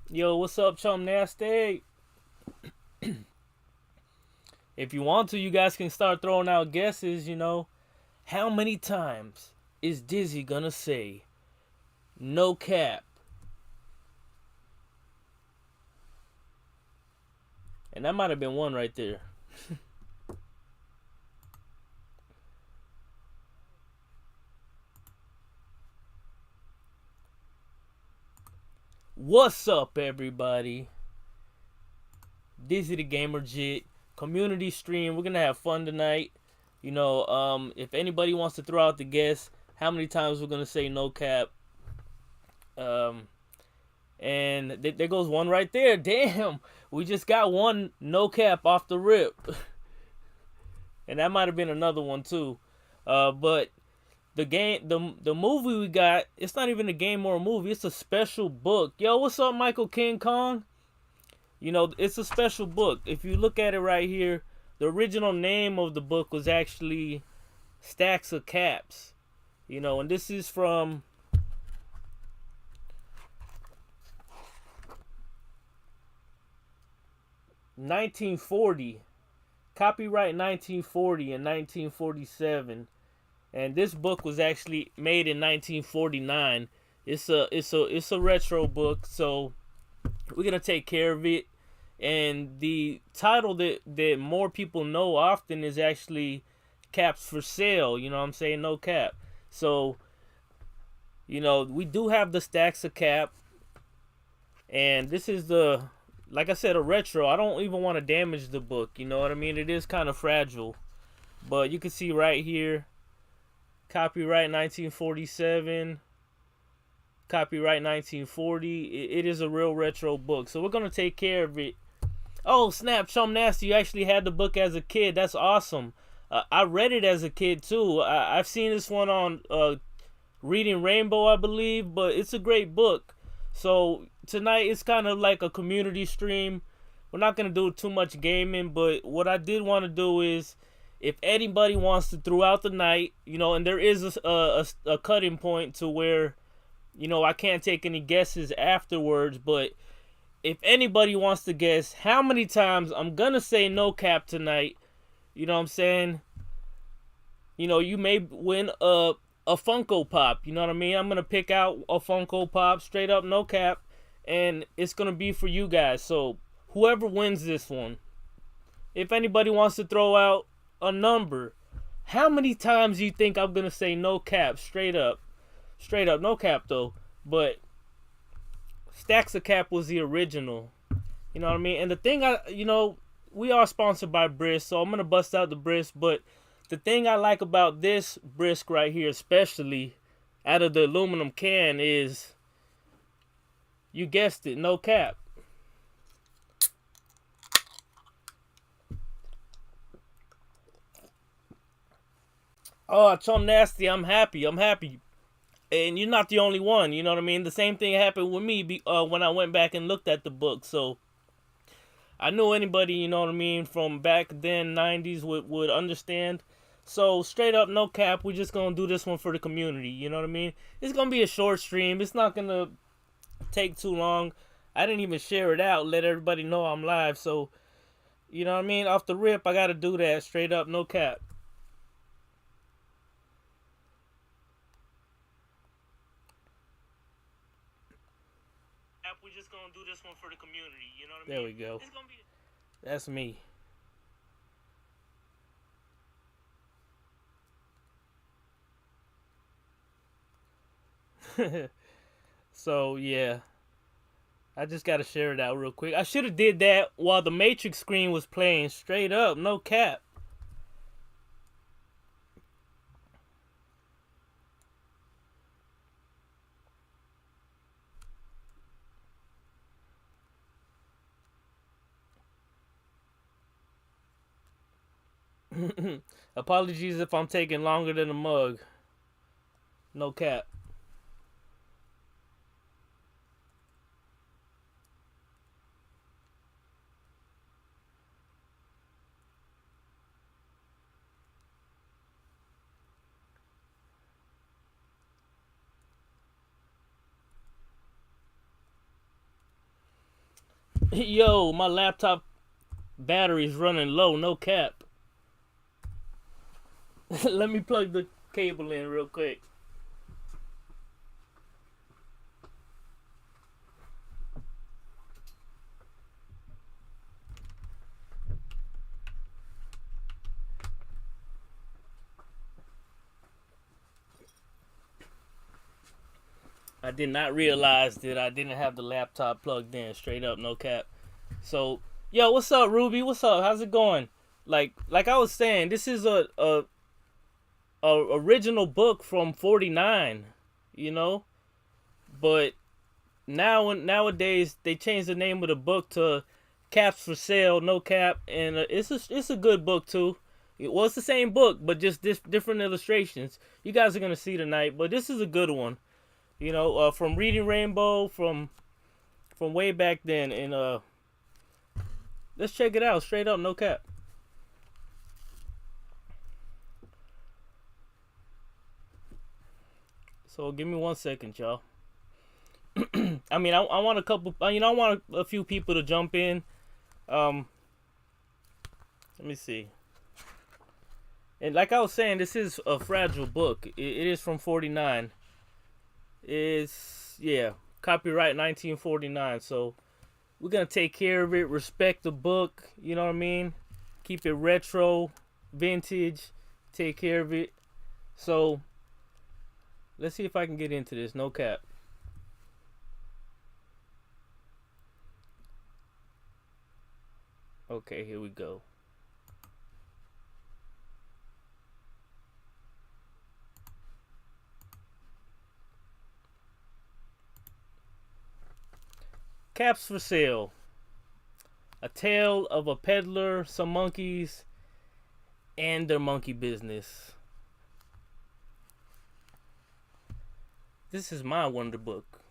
Yo, what's up, Chum Nasty? If you want to, you guys can start throwing out guesses, How many times is Dizzy gonna say no cap? And that might have been one right there. What's up, everybody? Dizzy the Gamer Jit, community stream. We're gonna have fun tonight. If anybody wants to throw out the guess, how many times we're gonna say no cap? And there goes one right there. Damn, we just got one no cap off the rip, and that might have been another one too. But the movie we got, it's not even a game or a movie. It's a special book. Yo, what's up, Michael King Kong? It's a special book. If you look at it right here, the original name of the book was actually Stacks of Caps. And this is from 1940. Copyright 1940 and 1947. And this book was actually made in 1949. It's a retro book, so we're gonna take care of it. And the title that more people know often is actually Caps for Sale. You know what I'm saying? No cap. So, we do have the Stacks of Cap. And this is like I said, a retro. I don't even want to damage the book. You know what I mean? It is kind of fragile. But you can see right here, copyright 1947. Copyright 1940. It is a real retro book. So we're going to take care of it. Oh, snap, Chum Nasty. You actually had the book as a kid. That's awesome. I read it as a kid, too. I've seen this one on Reading Rainbow, I believe. But it's a great book. So tonight it's kind of like a community stream. We're not going to do too much gaming. But what I did want to do is, if anybody wants to throughout the night, and there is a cutting point to where, I can't take any guesses afterwards, but if anybody wants to guess how many times I'm going to say no cap tonight, you know what I'm saying? You may win a Funko Pop, you know what I mean? I'm going to pick out a Funko Pop, straight up no cap, and it's going to be for you guys. So whoever wins this one, if anybody wants to throw out a number, how many times do you think I'm going to say no cap, straight up? Straight up, no cap though. But Stacks of Cap was the original. You know what I mean? And the thing we are sponsored by Brisk, so I'm gonna bust out the Brisk. But the thing I like about this Brisk right here, especially out of the aluminum can, is, you guessed it, no cap. Oh, Chum Nasty, I'm happy. And you're not the only one, you know what I mean? The same thing happened with me when I went back and looked at the book. So I knew anybody, you know what I mean, from back then, 90s, would understand. So straight up, no cap, we're just going to do this one for the community, you know what I mean? It's going to be a short stream. It's not going to take too long. I didn't even share it out, let everybody know I'm live. So, you know what I mean? Off the rip, I got to do that. Straight up, no cap. We're just gonna do this one for the community, you know what I mean? There we go. It's gonna be... That's me. So yeah, I just gotta share it out real quick. I should have did that while the Matrix screen was playing. Straight up, no cap. Apologies if I'm taking longer than a mug. No cap. Yo, my laptop battery's running low, no cap. Let me plug the cable in real quick. I did not realize that I didn't have the laptop plugged in. Straight up, no cap. So, yo, what's up, Ruby? What's up? How's it going? Like I was saying, this is a original book from '49, you know. But nowadays they changed the name of the book to Caps for Sale, no cap, and it's a good book too. Well, it's the same book, but just different illustrations. You guys are gonna see tonight, but this is a good one. You know, from Reading Rainbow, from way back then, and let's check it out. Straight up, no cap. So give me 1 second, y'all. I mean, I want a couple. You know, I want a few people to jump in. Let me see. And like I was saying, this is a fragile book. It is from '49. It's, yeah, copyright 1949. So we're gonna take care of it. Respect the book. You know what I mean? Keep it retro, vintage. Take care of it. So let's see if I can get into this. No cap. Okay, here we go. Caps for Sale. A tale of a peddler, some monkeys, and their monkey business. This is my wonder book.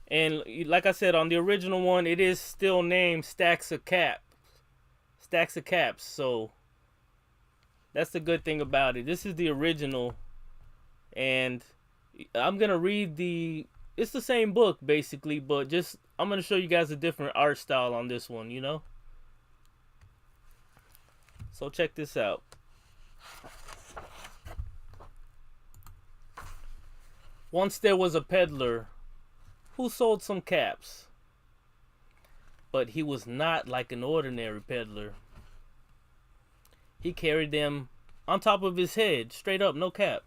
And like I said, on the original one, it is still named Stacks of Caps. Stacks of Caps. So that's the good thing about it. This is the original. And I'm going to read the... It's the same book, basically, but just... I'm going to show you guys a different art style on this one, you know? So check this out. Once there was a peddler who sold some caps. But he was not like an ordinary peddler. He carried them on top of his head, straight up, no cap.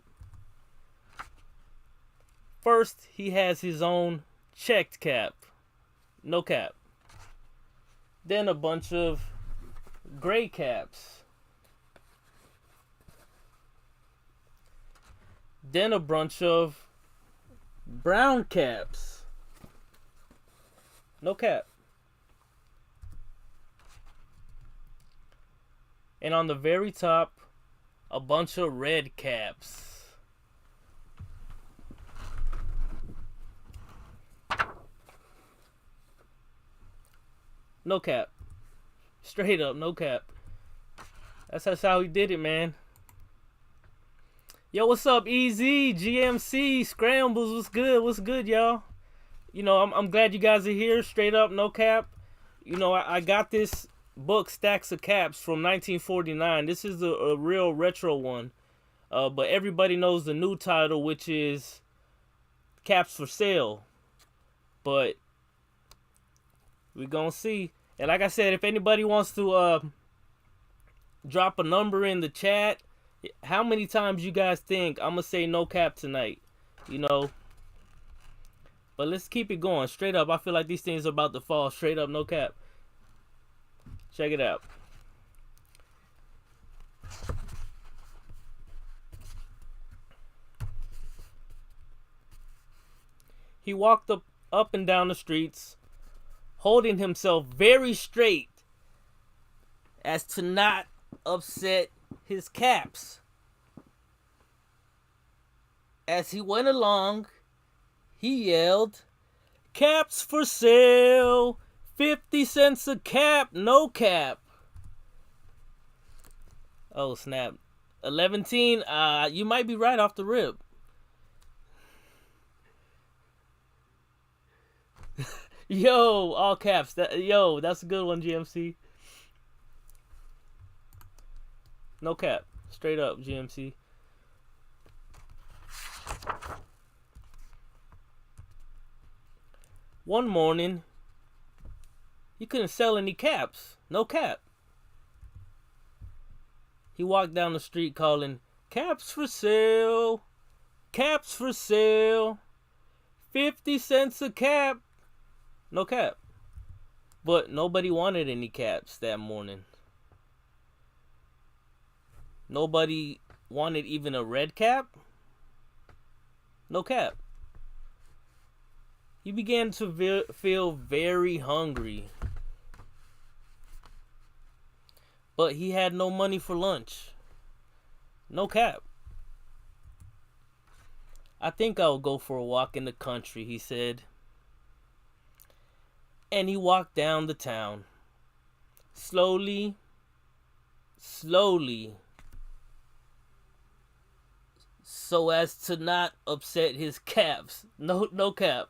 First, he has his own checked cap, no cap. Then a bunch of gray caps. Then a bunch of brown caps. No cap. And on the very top, a bunch of red caps. No cap. Straight up, no cap. That's how he did it, man. Yo, what's up, EZ, GMC, Scrambles, what's good? What's good, y'all? You know, I'm glad you guys are here. Straight up, no cap. You know, I got this book, Stacks of Caps, from 1949. This is a real retro one. But everybody knows the new title, which is Caps for Sale. But we're going to see. And like I said, if anybody wants to drop a number in the chat, how many times you guys think I'm going to say no cap tonight? You know. But let's keep it going. Straight up, I feel like these things are about to fall. Straight up, no cap. Check it out. He walked up and down the streets, holding himself very straight as to not upset his caps. As he went along, he yelled, "Caps for sale! 50 cents a cap, no cap." Oh, snap. 11, you might be right off the rip. Yo, all caps. Yo, that's a good one, GMC. No cap. Straight up, GMC. One morning, he couldn't sell any caps. No cap. He walked down the street calling, "Caps for sale. Caps for sale. 50 cents a cap." No cap. But nobody wanted any caps that morning. Nobody wanted even a red cap. No cap. He began to feel very hungry. But he had no money for lunch. No cap. "I think I'll go for a walk in the country," he said. And he walked down the town. Slowly, slowly, so as to not upset his caps. No cap.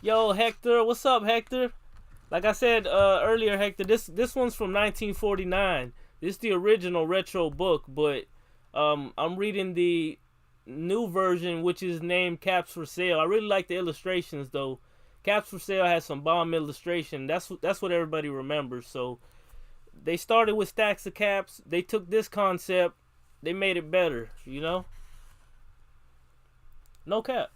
Yo, Hector, what's up, Hector? Like I said earlier, Hector, this one's from 1949. This is the original retro book, but I'm reading the new version, which is named Caps for Sale. I really like the illustrations, though. Caps for Sale has some bomb illustration. That's what everybody remembers. So they started with stacks of caps. They took this concept, they made it better, you know? No cap.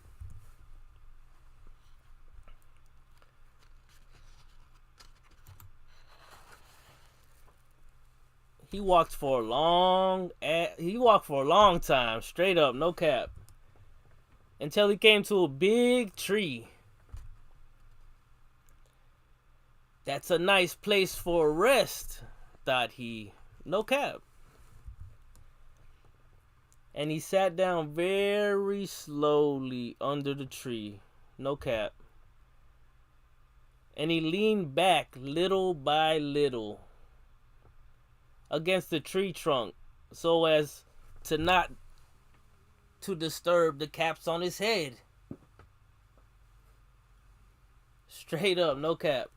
He walked for a long time, straight up, no cap. Until he came to a big tree. "That's a nice place for a rest," thought he. No cap. And he sat down very slowly under the tree. No cap. And he leaned back little by little against the tree trunk so as to not to disturb the caps on his head. Straight up, no cap.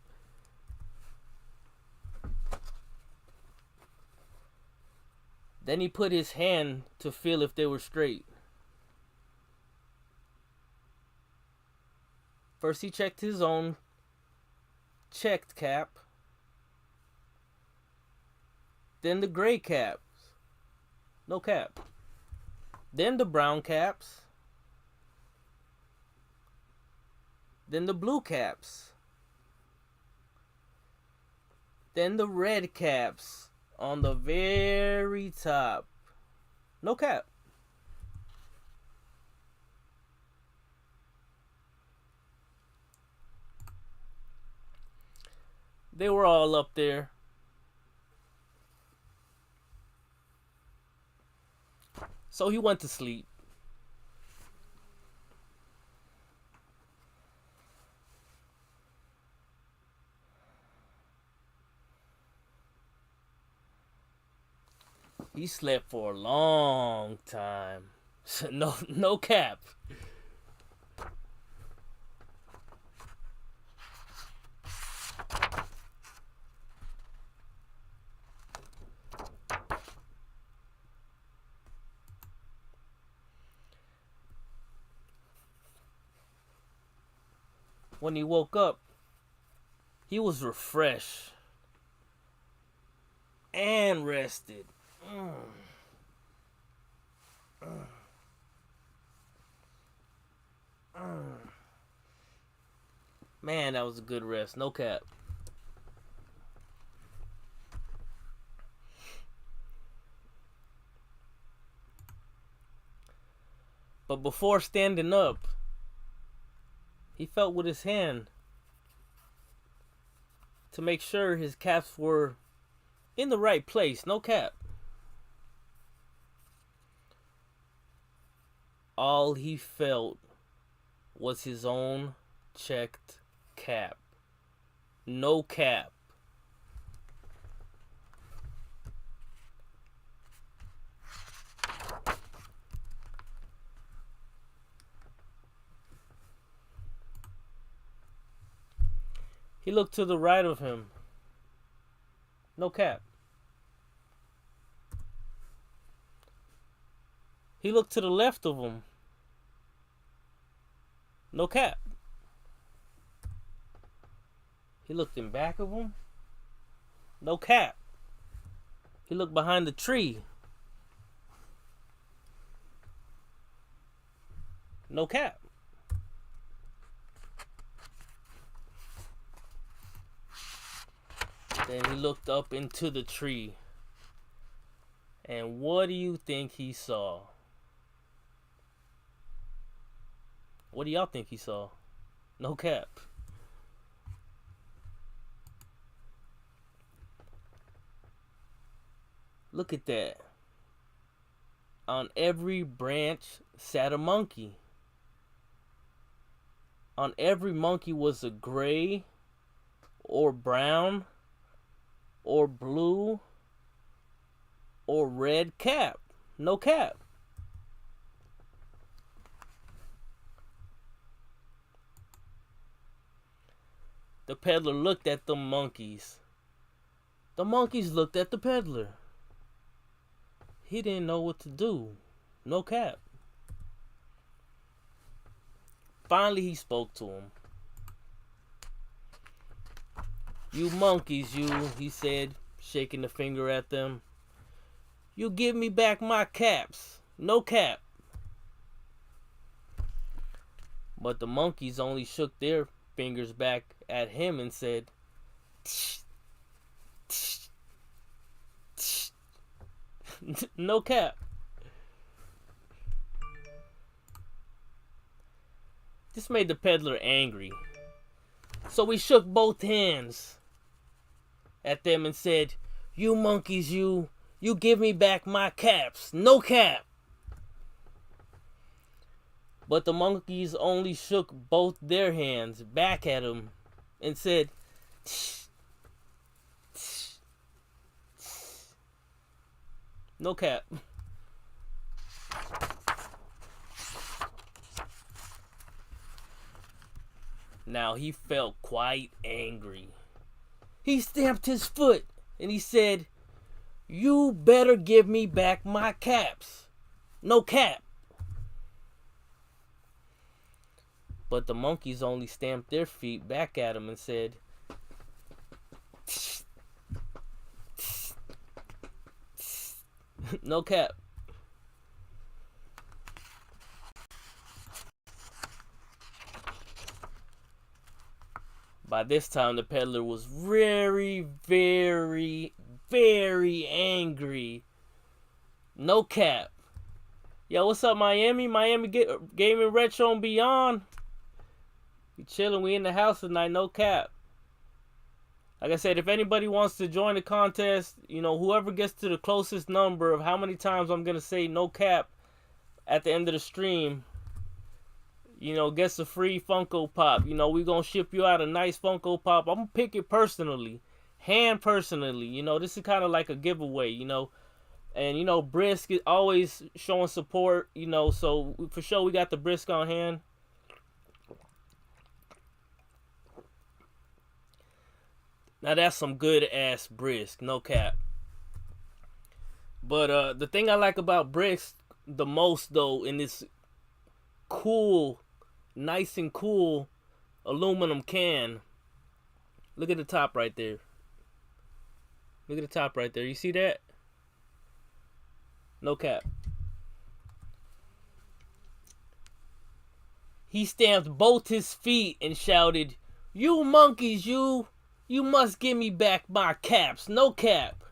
Then he put his hand to feel if they were straight. First he checked his own checked cap. Then the gray caps. No cap. Then the brown caps. Then the blue caps. Then the red caps on the very top. No cap. They were all up there. So he went to sleep. He slept for a long time. No cap. When he woke up, he was refreshed and rested. Man, that was a good rest. No cap. But before standing up, he felt with his hand to make sure his caps were in the right place. No cap. All he felt was his own checked cap. No cap. He looked to the right of him. No cap. He looked to the left of him. No cap. He looked in back of him. No cap. He looked behind the tree. No cap. Then he looked up into the tree. And what do you think he saw? What do y'all think he saw? No cap. Look at that. On every branch sat a monkey. On every monkey was a gray or brown or blue or red cap. No cap. The peddler looked at the monkeys. The monkeys looked at the peddler. He didn't know what to do. No cap. Finally, he spoke to him. You monkeys, you, he said, shaking the finger at them. You give me back my caps. No cap. But the monkeys only shook their fingers back at him and said, tsh, tsh, tsh. No cap. This made the peddler angry. So he shook both hands at them and said, you monkeys, you give me back my caps. No cap. But the monkeys only shook both their hands back at him and said, tsh, tsh, tsh. No cap. Now he felt quite angry. He stamped his foot and he said, you better give me back my caps. No cap. But the monkeys only stamped their feet back at him and said, tsh, tsh, tsh. No cap. By this time, the peddler was very, very, very angry. No cap. Yo, what's up, Miami? Miami Gaming Retro and Beyond. We chilling. We in the house tonight. No cap. Like I said, if anybody wants to join the contest, you know, whoever gets to the closest number of how many times I'm going to say no cap at the end of the stream, you know, gets a free Funko Pop. You know, we're going to ship you out a nice Funko Pop. I'm going to pick it personally. Hand personally. You know, this is kind of like a giveaway, you know. And, you know, Brisk is always showing support, you know. So, for sure, we got the Brisk on hand. Now, that's some good-ass Brisk. No cap. But the thing I like about Brisk the most, though, in this cool, nice and cool aluminum can. Look at the top right there. Look at the top right there. You see that? No cap. He stamped both his feet and shouted, you monkeys, you must give me back my caps. No cap.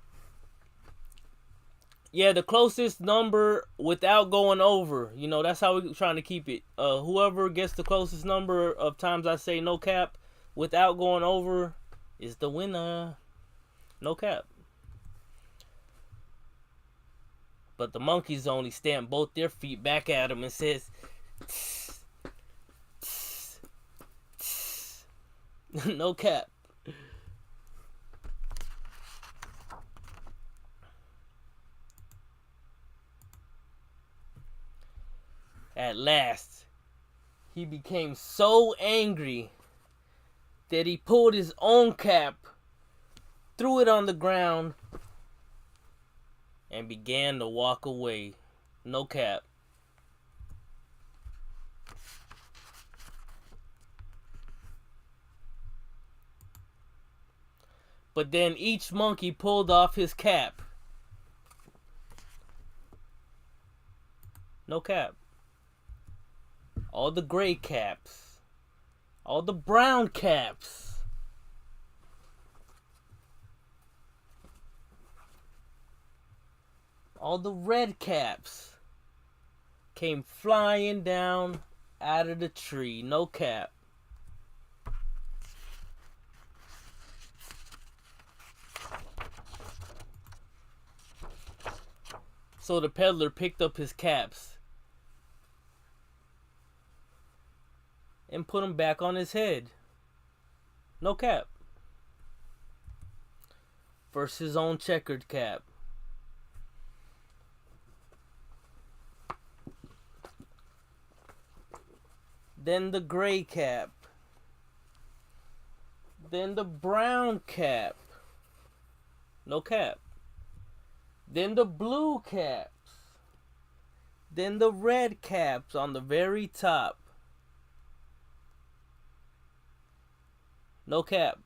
Yeah, the closest number without going over. You know, that's how we're trying to keep it. Whoever gets the closest number of times I say no cap without going over is the winner. No cap. But the monkeys only stamped both their feet back at him and says, tss, tss, tss. No cap. At last, he became so angry that he pulled his own cap, threw it on the ground, and began to walk away. No cap. But then each monkey pulled off his cap. No cap. All the gray caps. All the brown caps. All the red caps came flying down out of the tree. No cap. So the peddler picked up his caps and put them back on his head. No cap. First his own checkered cap. Then the gray cap. Then the brown cap. No cap. Then the blue caps. Then the red caps on the very top. No cap.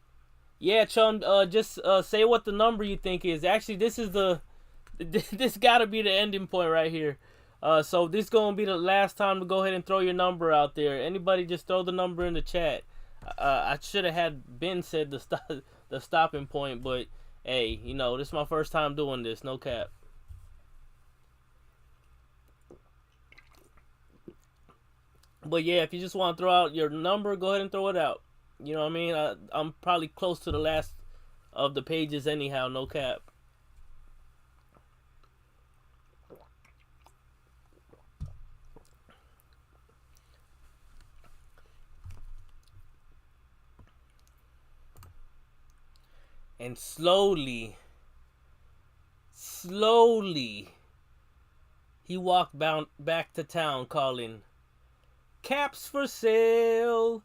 Yeah, Chum, just say what the number you think is. Actually, this is this gotta be the ending point right here. So this gonna be the last time to go ahead and throw your number out there. Anybody just throw the number in the chat. I should have had Ben said the stopping point, but hey, you know, this is my first time doing this. No cap. But yeah, if you just want to throw out your number, go ahead and throw it out. You know what I mean? I'm probably close to the last of the pages anyhow. No cap. And slowly, he walked back to town calling, "Caps for sale,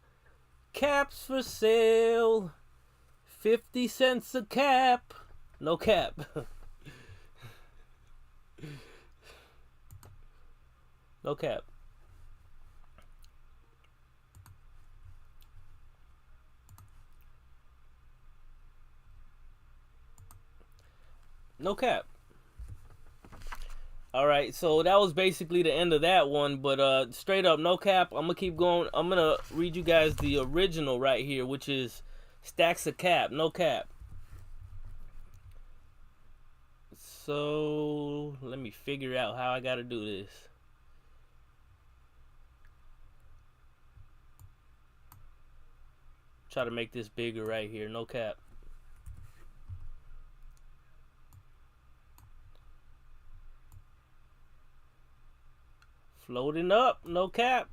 caps for sale, 50 cents a cap." No cap. No cap. No cap. Alright, so that was basically the end of that one. But straight up, no cap. I'm going to keep going. I'm going to read you guys the original right here, which is Stacks of Cap. No cap. So, let me figure out how I got to do this. Try to make this bigger right here. No cap. Floating up, no cap.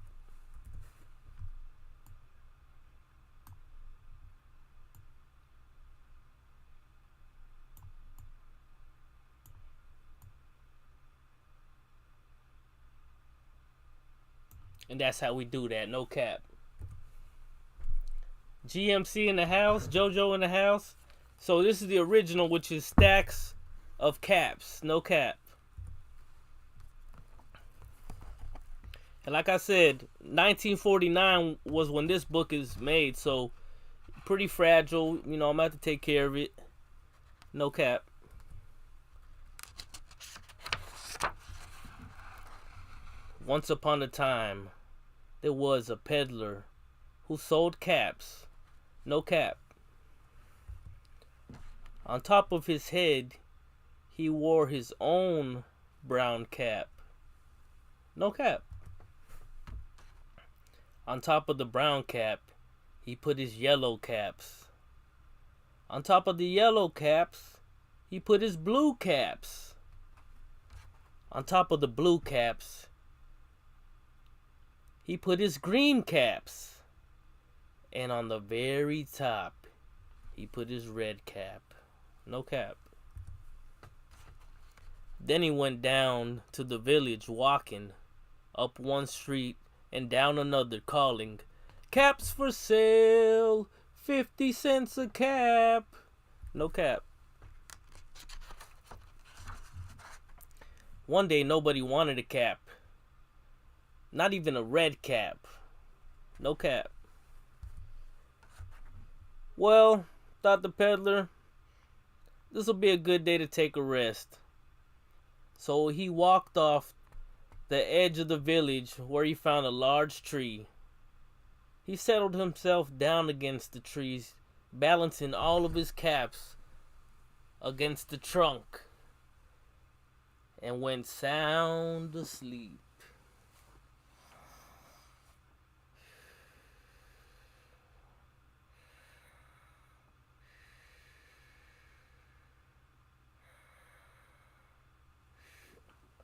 And that's how we do that, no cap. GMC in the house, JoJo in the house. So this is the original, which is Stacks of Caps, no cap. And like I said, 1949 was when this book is made, so pretty fragile. You know, I'm going to have to take care of it. No cap. Once upon a time, there was a peddler who sold caps. No cap. On top of his head, he wore his own brown cap. No cap. On top of the brown cap, he put his yellow caps. On top of the yellow caps, he put his blue caps. On top of the blue caps, he put his green caps. And on the very top, he put his red cap. No cap. Then he went down to the village walking up one street and down another calling, "Caps for sale, 50 cents a cap. No cap. One day nobody wanted a cap. Not even a red cap. No cap. Well, thought the peddler, this will be a good day to take a rest. So he walked off the edge of the village where he found a large tree. He settled himself down against the trees, balancing all of his caps against the trunk, and went sound asleep.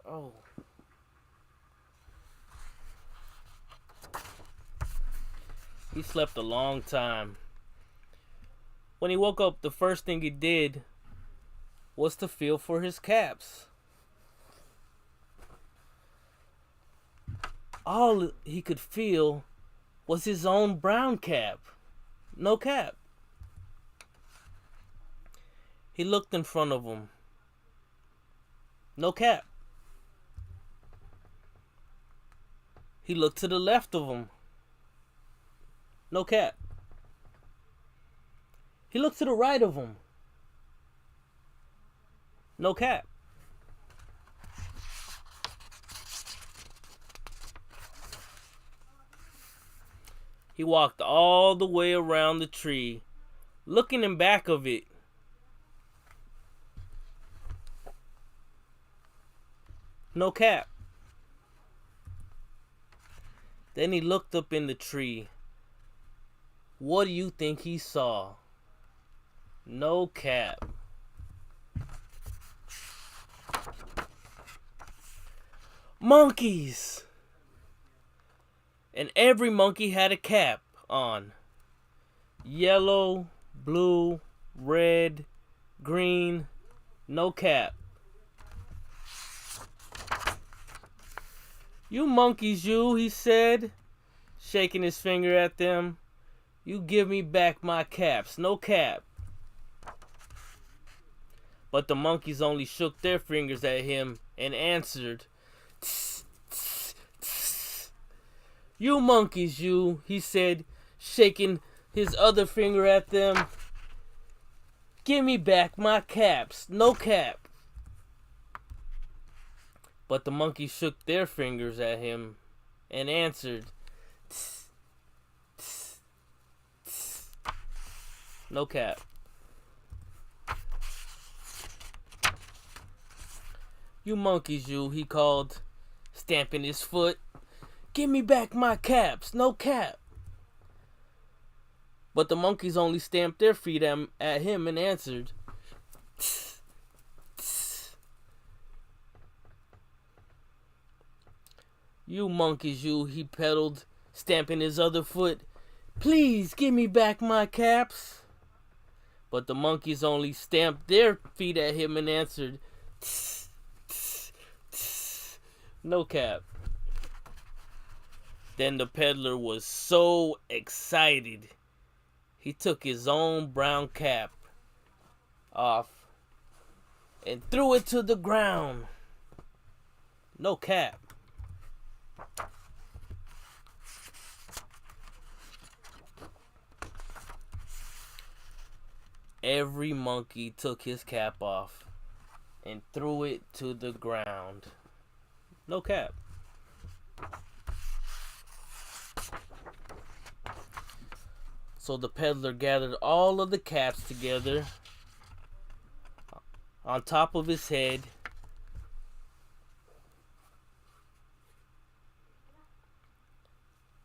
Oh. He slept a long time. When he woke up, the first thing he did was to feel for his caps. All he could feel was his own brown cap. No cap. He looked in front of him. No cap. He looked to the left of him. No cap. He looked to the right of him. No cap. He walked all the way around the tree, looking in back of it. No cap. Then he looked up in the tree. What do you think he saw? No cap. Monkeys! And every monkey had a cap on. Yellow, blue, red, green, no cap. You monkeys, you, he said, shaking his finger at them. You give me back my caps, no cap. But the monkeys only shook their fingers at him and answered, tss, tss, tss. You monkeys, you, he said, shaking his other finger at them. Give me back my caps, no cap. But the monkeys shook their fingers at him and answered, tss, tss, tss. No cap. You monkeys, you, he called, stamping his foot. Give me back my caps, no cap. But the monkeys only stamped their feet at him and answered, tss, tss. You monkeys, you, he pedaled, stamping his other foot. Please give me back my caps. But the monkeys only stamped their feet at him and answered, tss, tss, tss. No cap. Then the peddler was so excited, he took his own brown cap off and threw it to the ground. No cap. Every monkey took his cap off and threw it to the ground. No cap. So the peddler gathered all of the caps together on top of his head.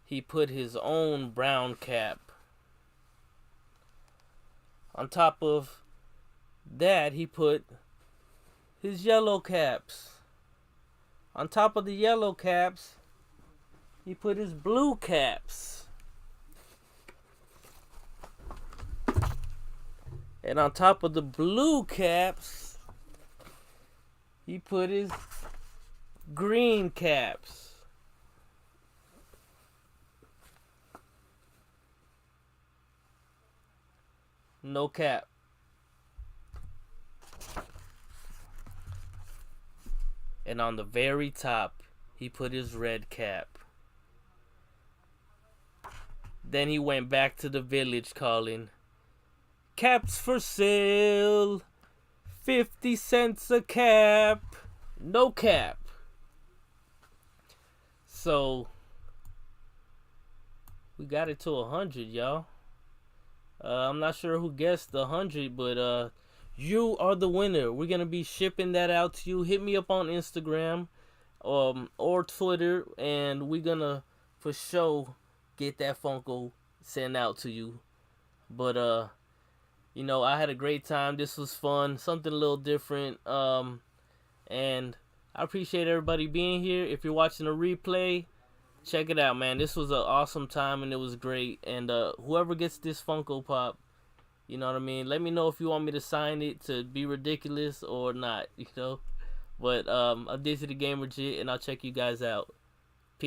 He put his own brown cap. On top of that, he put his yellow caps. On top of the yellow caps, he put his blue caps. And on top of the blue caps, he put his green caps. No cap. And on the very top, he put his red cap. Then he went back to the village calling, "Caps for sale, 50 cents a cap." No cap. So we got it to 100, y'all. I'm not sure who guessed the 100, but you are the winner. We're gonna be shipping that out to you. Hit me up on Instagram, or Twitter, and we're gonna for sure get that Funko sent out to you. But you know, I had a great time. This was fun, something a little different. And I appreciate everybody being here. If you're watching a replay, check it out, man. This was an awesome time and it was great. And whoever gets this Funko Pop, you know what I mean? Let me know if you want me to sign it to be ridiculous or not, you know. But I'm Dizzy the Gamer Jit, and I'll check you guys out.